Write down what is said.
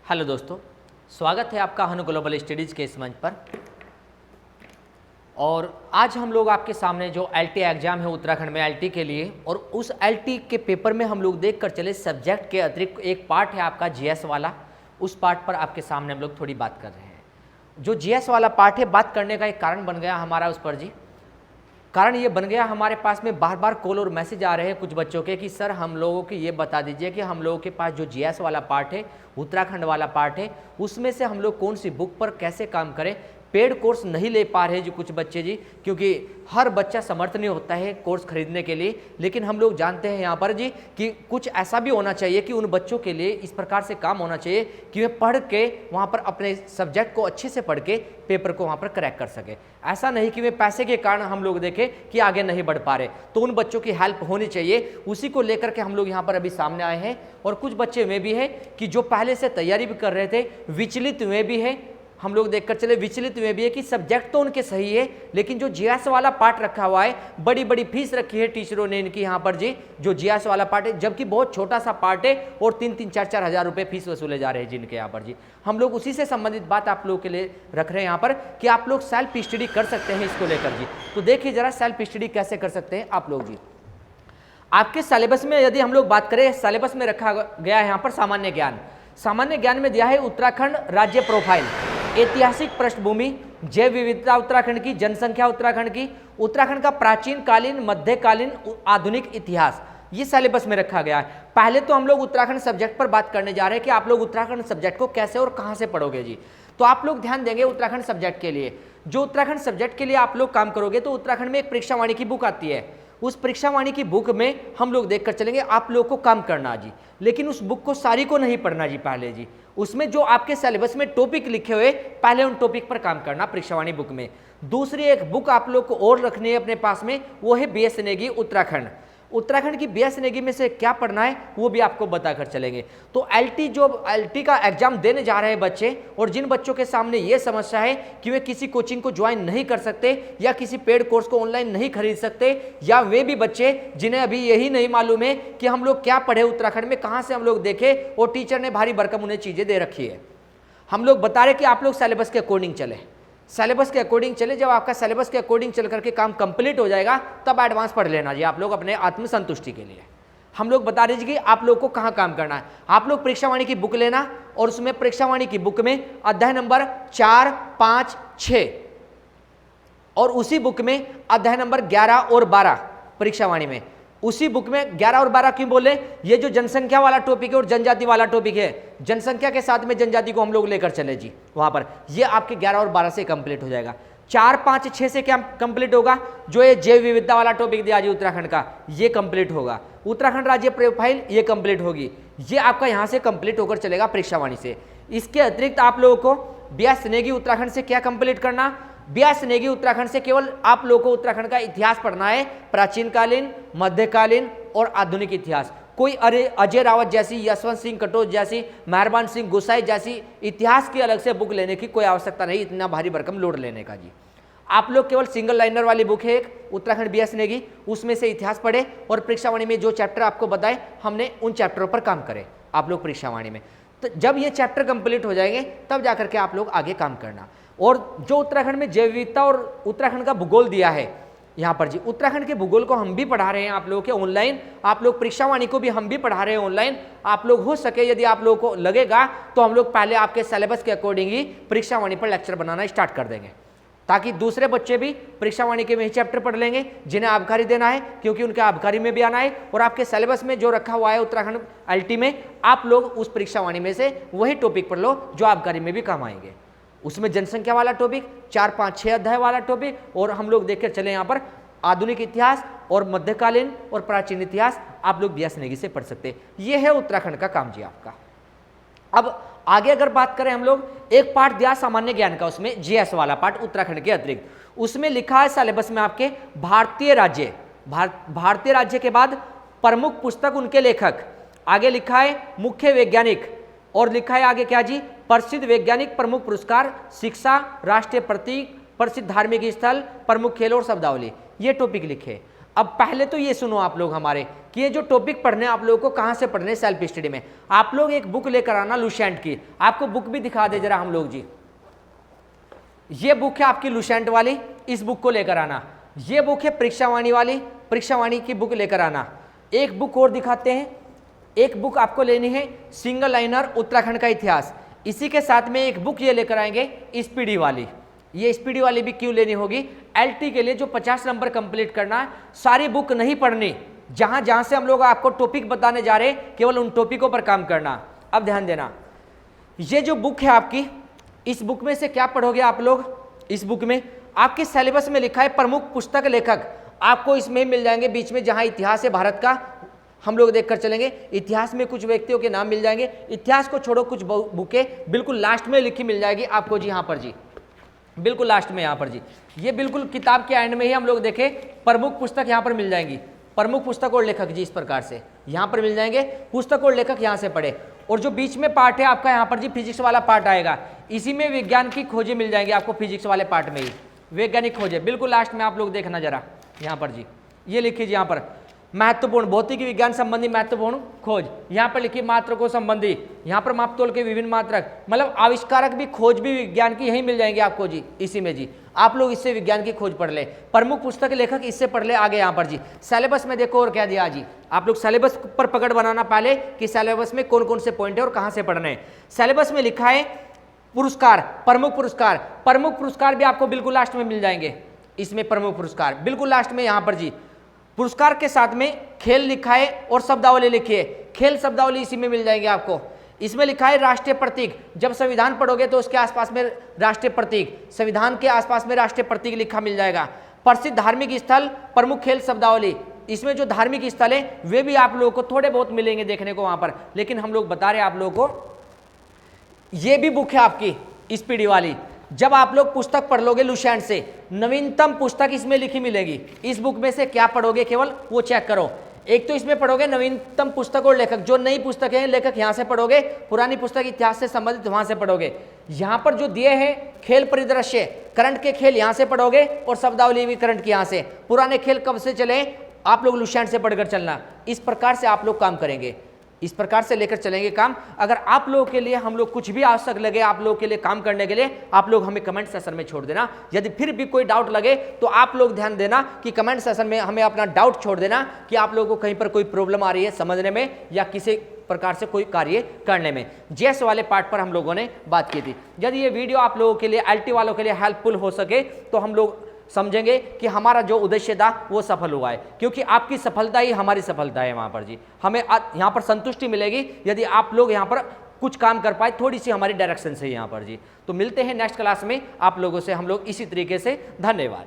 Hello दोस्तों, स्वागत है आपका हनु ग्लोबल स्टडीज़ के इस मंच पर। और आज हम लोग आपके सामने जो एलटी एग्ज़ाम है उत्तराखंड में एलटी के लिए, और उस एलटी के पेपर में हम लोग देख कर चले सब्जेक्ट के अतिरिक्त एक पार्ट है आपका जीएस वाला, उस पार्ट पर आपके सामने हम लोग थोड़ी बात कर रहे हैं। जो जीएस वाला पार्ट है, बात करने का एक कारण बन गया हमारा उस पर जी। कारण ये बन गया, हमारे पास में बार बार कॉल और मैसेज आ रहे हैं कुछ बच्चों के कि सर हम लोगों को ये बता दीजिए कि हम लोगों के पास जो जीएस वाला पार्ट है, उत्तराखंड वाला पार्ट है, उसमें से हम लोग कौन सी बुक पर कैसे काम करें। पेड कोर्स नहीं ले पा रहे जी कुछ बच्चे जी, क्योंकि हर बच्चा समर्थ नहीं होता है कोर्स खरीदने के लिए। लेकिन हम लोग जानते हैं यहाँ पर जी कि कुछ ऐसा भी होना चाहिए कि उन बच्चों के लिए इस प्रकार से काम होना चाहिए कि वे पढ़ के वहाँ पर अपने सब्जेक्ट को अच्छे से पढ़ के पेपर को वहाँ पर क्रैक कर सके। ऐसा नहीं कि वे पैसे के कारण हम लोग देखें कि आगे नहीं बढ़ पा रहे, तो उन बच्चों की हेल्प होनी चाहिए। उसी को लेकर के हम लोग यहाँ पर अभी सामने आए हैं। और कुछ बच्चे वे भी हैं कि जो पहले से तैयारी भी कर रहे थे, विचलित हुए भी हैं। हम लोग देखकर चले विचलित हुए भी है कि सब्जेक्ट तो उनके सही है, लेकिन जो जीएस वाला पार्ट रखा हुआ है, बड़ी बड़ी फीस रखी है टीचरों ने इनकी यहाँ पर जी, जो जीएस वाला पार्ट है, जबकि बहुत छोटा सा पार्ट है और 3-4 हज़ार रुपये फीस वसूले जा रहे हैं जिनके यहाँ पर जी। हम लोग उसी से संबंधित बात आप लोगों के लिए रख रहे हैं यहाँ पर कि आप लोग सेल्फ स्टडी कर सकते हैं इसको लेकर जी। तो देखिए जरा सेल्फ स्टडी कैसे कर सकते हैं आप लोग जी। आपके सिलेबस में यदि हम लोग बात करें, सिलेबस में रखा गया है यहाँ पर सामान्य ज्ञान। सामान्य ज्ञान में दिया है उत्तराखंड राज्य प्रोफाइल, ऐतिहासिक पृष्ठभूमि, जैव विविधता उत्तराखंड की, जनसंख्या उत्तराखंड की, उत्तराखंड का प्राचीन कालीन, मध्यकालीन, आधुनिक इतिहास, ये सिलेबस में रखा गया है। पहले तो हम लोग उत्तराखंड सब्जेक्ट पर बात करने जा रहे हैं कि आप लोग उत्तराखंड सब्जेक्ट को कैसे और कहां से पढ़ोगे जी। तो आप लोग ध्यान देंगे उत्तराखंड सब्जेक्ट के लिए, जो उत्तराखंड सब्जेक्ट के लिए आप लोग काम करोगे, तो उत्तराखंड में एक परीक्षावाणी की बुक आती है। उस परीक्षावाणी की बुक में हम लोग देखकर चलेंगे, आप लोग को काम करना जी। लेकिन उस बुक को सारी को नहीं पढ़ना जी पहले जी। उसमें जो आपके सिलेबस में टॉपिक लिखे हुए, पहले उन टॉपिक पर काम करना परीक्षावाणी बुक में। दूसरी एक बुक आप लोग को और रखनी है अपने पास में, वो है बीएस नेगी उत्तराखंड। उत्तराखंड की बीएस नेगी में से क्या पढ़ना है वो भी आपको बताकर चलेंगे। तो एलटी का एग्जाम देने जा रहे हैं बच्चे, और जिन बच्चों के सामने ये समस्या है कि वे किसी कोचिंग को ज्वाइन नहीं कर सकते या किसी पेड कोर्स को ऑनलाइन नहीं खरीद सकते, या वे भी बच्चे जिन्हें अभी यही नहीं मालूम है कि हम लोग क्या पढ़े उत्तराखंड में, कहाँ से हम लोग देखें, और टीचर ने भारी भरकम उन्हें चीज़ें दे रखी है। हम लोग बता रहे कि आप लोग सिलेबस के अकॉर्डिंग चले, सिलेबस के अकॉर्डिंग चले। जब आपका सिलेबस के अकॉर्डिंग चल करके काम कंप्लीट हो जाएगा, तब एडवांस पढ़ लेना जी आप लोग अपने आत्मसंतुष्टि के लिए। हम लोग बता दीजिए कि आप लोग को कहाँ काम करना है। आप लोग परीक्षावाणी की बुक लेना, और उसमें परीक्षावाणी की बुक में अध्याय नंबर 4, 5, 6, और उसी बुक में अध्याय नंबर 11 और 12 परीक्षावाणी में, उसी बुक में 11 और 12 क्यों बोले, ये जो जनसंख्या वाला टॉपिक है और जनजाति वाला टॉपिक है, जनसंख्या के साथ में जनजाति को हम लोग लेकर चले जी वहां पर, ये आपके 11 और 12 से कंप्लीट हो जाएगा। 4, 5, 6 से क्या कंप्लीट होगा, जो ये जैव विविधता वाला टॉपिक दिया जी उत्तराखंड का, ये कंप्लीट होगा। उत्तराखंड राज्य प्रोफाइल ये कंप्लीट होगी, ये आपका यहाँ से कंप्लीट होकर चलेगा परीक्षावाणी से। इसके अतिरिक्त आप लोगों को बीएस नेगी उत्तराखंड से क्या कंप्लीट करना, बीएस नेगी उत्तराखंड से केवल आप लोगों को उत्तराखंड का इतिहास पढ़ना है, प्राचीन कालीन, मध्यकालीन और आधुनिक इतिहास। कोई अजय रावत जैसी, यशवंत सिंह कटोच जैसी, मेहरबान सिंह गोसाई जैसी इतिहास की अलग से बुक लेने की कोई आवश्यकता नहीं, इतना भारी भरकम लोड लेने का जी। आप लोग केवल सिंगल लाइनर वाली बुक है एक उत्तराखंड बीएस नेगी, उसमें से इतिहास पढ़े, और परीक्षावाणी में जो चैप्टर आपको बताए हमने उन चैप्टरों पर काम करें आप लोग परीक्षावाणी में। तो जब ये चैप्टर कंप्लीट हो जाएंगे, तब जाकर के आप लोग आगे काम करना। और जो उत्तराखंड में जैव विविधता और उत्तराखंड का भूगोल दिया है यहाँ पर जी, उत्तराखंड के भूगोल को हम भी पढ़ा रहे हैं आप लोगों के ऑनलाइन, आप लोग परीक्षावाणी को भी हम भी पढ़ा रहे हैं ऑनलाइन। आप लोग हो सके यदि आप लोगों को लगेगा तो हम लोग पहले आपके सिलेबस के अकॉर्डिंग ही परीक्षावाणी पर लेक्चर बनाना स्टार्ट कर देंगे, ताकि दूसरे बच्चे भी परीक्षावाणी के में ही चैप्टर पढ़ लेंगे जिन्हें आबकारी देना है, क्योंकि उनके आबकारी में भी आना है। और आपके सिलेबस में जो रखा हुआ है उत्तराखंड एलटी में, आप लोग उस परीक्षावाणी में से वही टॉपिक पढ़ लो जो आबकारी में भी काम आएंगे। उसमें जनसंख्या वाला टॉपिक, 4, 5, 6 अध्याय वाला टॉपिक, और हम लोग देखकर चले यहाँ पर आधुनिक इतिहास और मध्यकालीन और प्राचीन इतिहास आप लोग बीएस नेगी से पढ़ सकते हैं। ये है उत्तराखंड का काम जी आपका। अब आगे अगर बात करें हम लोग, एक पार्ट दिया सामान्य ज्ञान का, उसमें जीएस वाला पार्ट उत्तराखंड के अतिरिक्त, उसमें लिखा है सिलेबस में आपके भारतीय राज्य, भारतीय राज्य के बाद प्रमुख पुस्तक उनके लेखक, आगे लिखा है मुख्य वैज्ञानिक, और लिखा है आगे क्या जी, प्रसिद्ध वैज्ञानिक, प्रमुख पुरस्कार, शिक्षा, राष्ट्रीय प्रतीक, प्रसिद्ध धार्मिक स्थल, प्रमुख खेल और शब्दावली, ये टॉपिक लिखे। अब पहले तो ये सुनो आप लोग हमारे कि ये जो टॉपिक पढ़ने आप लोगों को कहाँ से पढ़ने, सेल्फ स्टडी में। आप लोग एक बुक लेकर आना लुसेंट की, आपको बुक भी दिखा दे जरा हम लोग जी। ये बुक है आपकी लुसेंट वाली, इस बुक को लेकर आना। ये बुक है परीक्षावाणी वाली, परीक्षावाणी की बुक लेकर आना। एक बुक और दिखाते हैं, एक बुक आपको लेनी है सिंगल लाइनर उत्तराखंड का इतिहास। इसी के साथ में एक बुक ये लेकर आएंगे स्पीडी वाली। ये स्पीडी वाली भी क्यों लेनी होगी, एलटी के लिए जो 50 नंबर कंप्लीट करना है, सारी बुक नहीं पढ़नी, जहां जहां से हम लोग आपको टॉपिक बताने जा रहे हैं केवल उन टॉपिकों पर काम करना। अब ध्यान देना, ये जो बुक है आपकी, इस बुक में से क्या पढ़ोगे आप लोग। इस बुक में आपके सिलेबस में लिखा है प्रमुख पुस्तक लेखक, आपको इसमें मिल जाएंगे बीच में, जहां इतिहास है भारत का हम लोग देखकर चलेंगे। इतिहास में कुछ व्यक्तियों के नाम मिल जाएंगे, इतिहास को छोड़ो कुछ बुकें बिल्कुल लास्ट में लिखी मिल जाएगी आपको जी, यहाँ पर जी बिल्कुल लास्ट में यहाँ पर जी। ये बिल्कुल किताब के एंड में ही हम लोग देखें प्रमुख पुस्तक यहाँ पर मिल जाएंगी, प्रमुख पुस्तक और लेखक जी, इस प्रकार से यहाँ पर मिल जाएंगे पुस्तक और लेखक, यहाँ से पढ़े। और जो बीच में पार्ट है आपका यहाँ पर जी फिजिक्स वाला पार्ट आएगा, इसी में विज्ञान की खोजें मिल जाएंगी आपको, फिजिक्स वाले पार्ट में ही वैज्ञानिक खोजें बिल्कुल लास्ट में आप लोग देखना जरा यहाँ पर जी। ये लिखिए यहाँ पर महत्वपूर्ण भौतिक विज्ञान संबंधी महत्वपूर्ण खोज, यहाँ पर लिखिए मात्रकों संबंधी, यहाँ पर मापतोल के विभिन्न मात्रक, मतलब आविष्कारक भी खोज भी विज्ञान की यही मिल जाएंगे आपको जी, इसी में जी। आप लोग इससे विज्ञान की खोज पढ़ ले, प्रमुख पुस्तक लेखक इससे पढ़ ले आगे यहाँ पर जी। सिलेबस में देखो और क्या दिया जी, आप लोग सिलेबस पर पकड़ बनाना पहले कि सिलेबस में कौन कौन से पॉइंट है और कहाँ से पढ़ने हैं। सिलेबस में लिखा है पुरस्कार, प्रमुख पुरस्कार, प्रमुख पुरस्कार भी आपको बिल्कुल लास्ट में मिल जाएंगे, इसमें प्रमुख पुरस्कार बिल्कुल लास्ट में यहाँ पर जी। पुरस्कार के साथ में खेल लिखा है और शब्दावली लिखी है, खेल शब्दावली इसी में मिल जाएंगे आपको। इसमें लिखा है राष्ट्रीय प्रतीक, जब संविधान पढ़ोगे तो उसके आसपास में राष्ट्रीय प्रतीक, संविधान के आसपास में राष्ट्रीय प्रतीक लिखा मिल जाएगा। प्रसिद्ध धार्मिक स्थल, प्रमुख खेल शब्दावली, इसमें जो धार्मिक स्थल है वे भी आप लोगों को थोड़े बहुत मिलेंगे देखने को वहां पर, लेकिन हम लोग बता रहे हैं आप लोगों को। ये भी बुक है आपकी स्पीडी वाली, जब आप लोग पुस्तक पढ़ लोगे लुसेंट से, नवीनतम पुस्तक इसमें लिखी मिलेगी। इस बुक में से क्या पढ़ोगे केवल वो चेक करो। एक तो इसमें पढ़ोगे नवीनतम पुस्तक और लेखक, जो नई पुस्तकें हैं लेखक यहाँ से पढ़ोगे, पुरानी पुस्तक इतिहास से संबंधित वहां से पढ़ोगे। यहाँ पर जो दिए हैं खेल परिदृश्य, करंट के खेल यहाँ से पढ़ोगे और शब्दावली भी करंट की यहाँ से, पुराने खेल कब से चले आप लोग लुसेंट से पढ़कर चलना। इस प्रकार से आप लोग काम करेंगे, इस प्रकार से लेकर चलेंगे काम। अगर आप लोगों के लिए हम लोग कुछ भी आवश्यक लगे आप लोगों के लिए काम करने के लिए, आप लोग हमें कमेंट सेशन में छोड़ देना। यदि फिर भी कोई डाउट लगे तो आप लोग ध्यान देना कि कमेंट सेशन में हमें अपना डाउट छोड़ देना कि आप लोगों को कहीं पर कोई प्रॉब्लम आ रही है समझने में या किसी प्रकार से कोई कार्य करने में। जीएस वाले पार्ट पर हम लोगों ने बात की थी। यदि ये वीडियो आप लोगों के लिए, एलटी वालों के लिए हेल्पफुल हो सके तो हम लोग समझेंगे कि हमारा जो उद्देश्य था वो सफल हुआ है, क्योंकि आपकी सफलता ही हमारी सफलता है। वहाँ पर जी हमें यहाँ पर संतुष्टि मिलेगी यदि आप लोग यहाँ पर कुछ काम कर पाए, थोड़ी सी हमारी डायरेक्शन से यहाँ पर जी। तो मिलते हैं नेक्स्ट क्लास में आप लोगों से हम लोग इसी तरीके से। धन्यवाद।